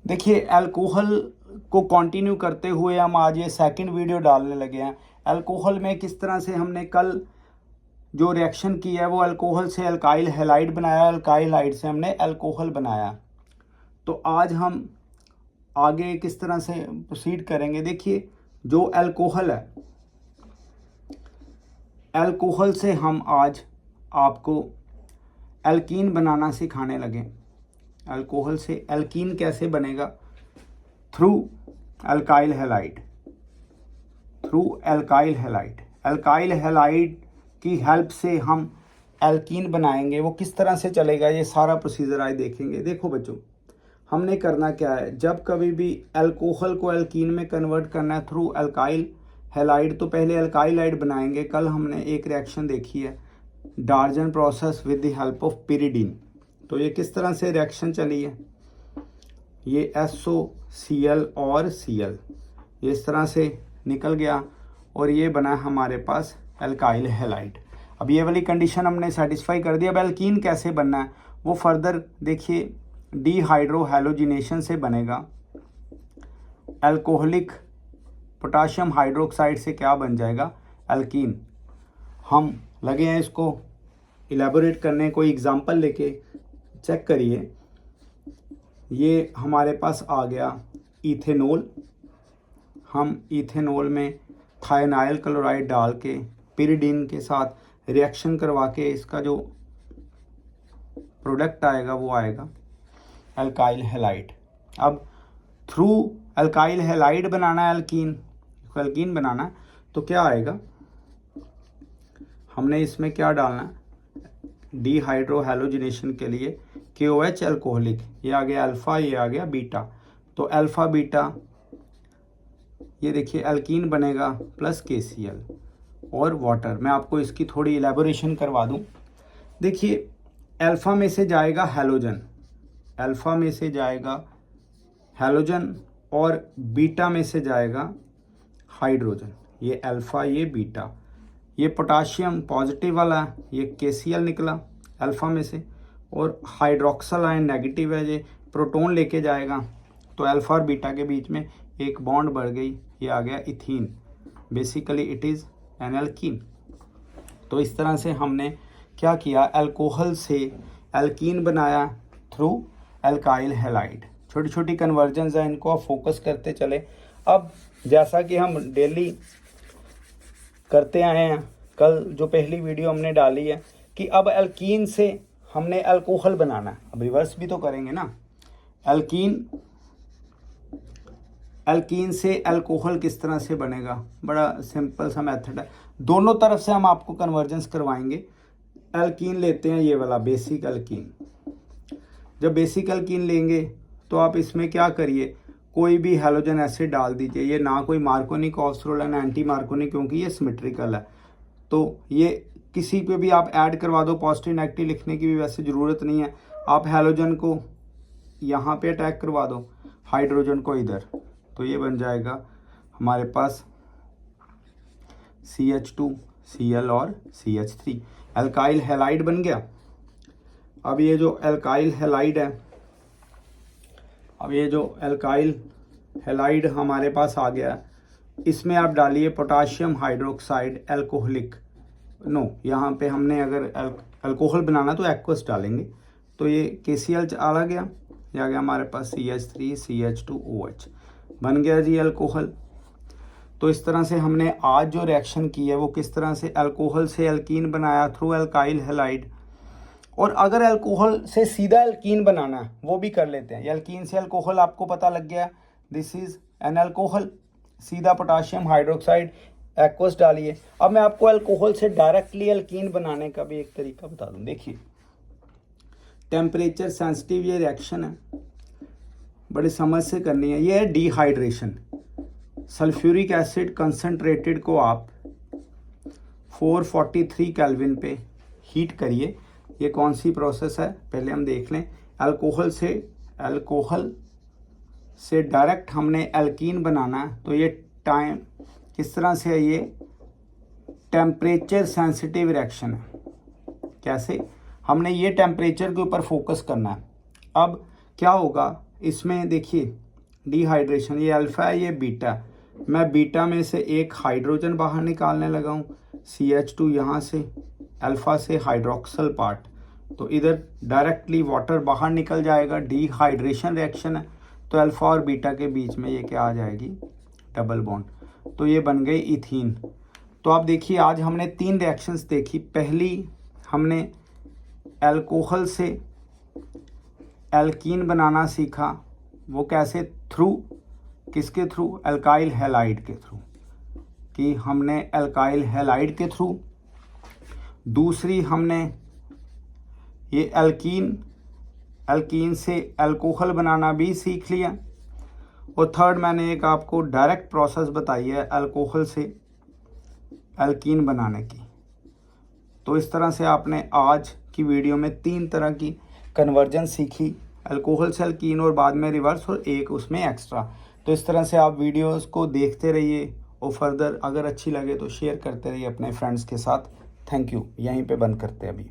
देखिए अल्कोहल को कंटिन्यू करते हुए हम आज ये सेकंड वीडियो डालने लगे हैं। अल्कोहल में किस तरह से हमने कल जो रिएक्शन किया है वो अल्कोहल से अल्काइल हैलाइड बनाया, अल्काइल हाइड से हमने अल्कोहल बनाया। तो आज हम आगे किस तरह से प्रोसीड करेंगे। देखिए जो अल्कोहल है, अल्कोहल से हम आज आपको एल्कीन बनाना सिखाने लगे। अल्कोहल से एल्कीन कैसे बनेगा? Through alkyl halide, through alkyl halide. Alkyl halide की हेल्प से हम एल्कीन बनाएंगे। वो किस तरह से चलेगा ये सारा प्रोसीजर आज देखेंगे। देखो बच्चों, हमने करना क्या है, जब कभी भी अल्कोहल को एल्कीन में कन्वर्ट करना है थ्रू अल्काइल हैलाइड, तो पहले अल्काइल हाइड बनाएंगे। कल हमने एक रिएक्शन देखी है, डार्जन process with the help of pyridine. तो ये किस तरह से रिएक्शन चली है, ये SOCl और Cl ये इस तरह से निकल गया और ये बना हमारे पास अल्काइल हैलाइड। अब ये वाली कंडीशन हमने सेटिस्फाई कर दिया। अब एल्कीन कैसे बनना है वो फर्दर देखिए, डीहाइड्रोहैलोजिनेशन से बनेगा। अल्कोहलिक पोटाशियम हाइड्रोक्साइड से क्या बन जाएगा? एल्कीन। हम लगे हैं इसको इलेबोरेट करने, कोई एग्जांपल लेके चेक करिए। ये हमारे पास आ गया इथेनॉल। हम इथेनॉल में थायनाइल क्लोराइड डाल के पिरिडीन के साथ रिएक्शन करवा के इसका जो प्रोडक्ट आएगा वो आएगा अल्काइल हैलाइड। अब थ्रू अल्काइल हैलाइड बनाना है एल्कीन बनाना है, तो क्या आएगा, हमने इसमें क्या डालना है, डीहाइड्रोहैलोजिनेशन के लिए KOH अल्कोहलिक, ये आ गया अल्फ़ा, ये आ गया बीटा। तो अल्फ़ा बीटा ये देखिए एल्कीन बनेगा प्लस KCl और वाटर। मैं आपको इसकी थोड़ी इलेबोरेशन करवा दूं। देखिए अल्फ़ा में से जाएगा हैलोजन, अल्फ़ा में से जाएगा हैलोजन और बीटा में से जाएगा हाइड्रोजन। ये अल्फ़ा, ये बीटा, ये पोटाशियम पॉजिटिव वाला है, ये KCl निकला अल्फ़ा में से, और हाइड्रोक्सल आयन नेगेटिव है, ये प्रोटॉन लेके जाएगा। तो अल्फ़ा और बीटा के बीच में एक बॉन्ड बढ़ गई, ये आ गया ethene. Basically it is an alkene. तो इस तरह से हमने क्या किया, अल्कोहल से एल्कीन बनाया थ्रू अल्काइल हैलाइड। छोटी छोटी कन्वर्जन्स हैं, इनको आप फोकस करते चले। अब जैसा कि हम डेली करते आए हैं, कल जो पहली वीडियो हमने डाली है कि अब एल्कीन से हमने अल्कोहल बनाना है। अब रिवर्स भी तो करेंगे ना। एल्कीन से अल्कोहल किस तरह से बनेगा, बड़ा सिंपल सा मेथड है। दोनों तरफ से हम आपको कन्वर्जेंस करवाएंगे। एल्कीन लेते हैं ये वाला बेसिक एल्कीन। जब बेसिक एल्कीन लेंगे तो आप इसमें क्या करिए, कोई भी हैलोजन एसिड डाल दीजिए। ये ना कोई मार्कोनिक ऑक्सरोल है ना एंटी मार्कोनिक, क्योंकि ये सिमेट्रिकल है। तो ये किसी पे भी आप ऐड करवा दो, पॉजिटिव नेगेटिव लिखने की भी वैसे ज़रूरत नहीं है। आप हैलोजन को यहाँ पे अटैक करवा दो, हाइड्रोजन को इधर, तो ये बन जाएगा हमारे पास CH2 Cl और CH3, अल्काइल हैलाइड बन गया। अब ये जो अल्काइल हैलाइड है, अब ये जो अल्काइल हैलाइड हमारे पास आ गया, इसमें आप डालिए पोटाशियम हाइड्रोक्साइड अल्कोहलिक। नो, यहाँ पे हमने अगर अल्कोहल बनाना तो एक्वस डालेंगे। तो ये KCl चला गया, ये आ गया हमारे पास CH3 CH2OH, बन गया जी अल्कोहल। तो इस तरह से हमने आज जो रिएक्शन की है वो किस तरह से अल्कोहल से एल्कीन बनाया थ्रू अल्काइल हैलाइड। और अगर अल्कोहल से सीधा एल्कीन बनाना है वो भी कर लेते हैं। एल्कीन से अल्कोहल आपको पता लग गया, दिस इज एन अल्कोहल। सीधा पोटाशियम हाइड्रोक्साइड एक्वस डालिए। अब मैं आपको अल्कोहल से डायरेक्टली एल्कीन बनाने का भी एक तरीका बता दूं। देखिए टेम्परेचर सेंसिटिव ये रिएक्शन है, बड़ी समझ से करनी है। ये है डिहाइड्रेशन। सल्फ्यूरिक एसिड कंसनट्रेटेड को आप 443 केल्विन पे हीट करिए। ये कौन सी प्रोसेस है पहले हम देख लें। अल्कोहल से डायरेक्ट हमने एल्कीन बनाना है, तो ये टाइम किस तरह से है, ये टेम्परेचर सेंसिटिव रिएक्शन है। कैसे, हमने ये टेम्परेचर के ऊपर फोकस करना है। अब क्या होगा, इसमें देखिए डिहाइड्रेशन, ये अल्फ़ा है ये बीटा है। मैं बीटा में से एक हाइड्रोजन बाहर निकालने लगा हूँ, CH2 यहाँ से, अल्फ़ा से हाइड्रोक्सल पार्ट, तो इधर डायरेक्टली वाटर बाहर निकल जाएगा, डिहाइड्रेशन रिएक्शन है। तो अल्फ़ा और बीटा के बीच में ये क्या आ जाएगी, डबल बॉन्ड, तो ये बन गई इथीन। तो आप देखिए आज हमने 3 रिएक्शंस देखी। पहली हमने अल्कोहल से एल्कीन बनाना सीखा, वो कैसे, थ्रू किसके थ्रू, अल्काइल हैलाइड के थ्रू, कि हमने अल्काइल हैलाइड के थ्रू। दूसरी हमने ये एल्कीन से अल्कोहल बनाना भी सीख लिया। और थर्ड मैंने एक आपको डायरेक्ट प्रोसेस बताई है अल्कोहल से एल्कीन बनाने की। तो इस तरह से आपने आज की वीडियो में 3 तरह की कन्वर्जन सीखी, अल्कोहल से एल्कीन और बाद में रिवर्स और एक उसमें एक्स्ट्रा। तो इस तरह से आप वीडियोस को देखते रहिए और फर्दर अगर अच्छी लगे तो शेयर करते रहिए अपने फ्रेंड्स के साथ। Thank you. यहीं पे बंद करते हैं अभी।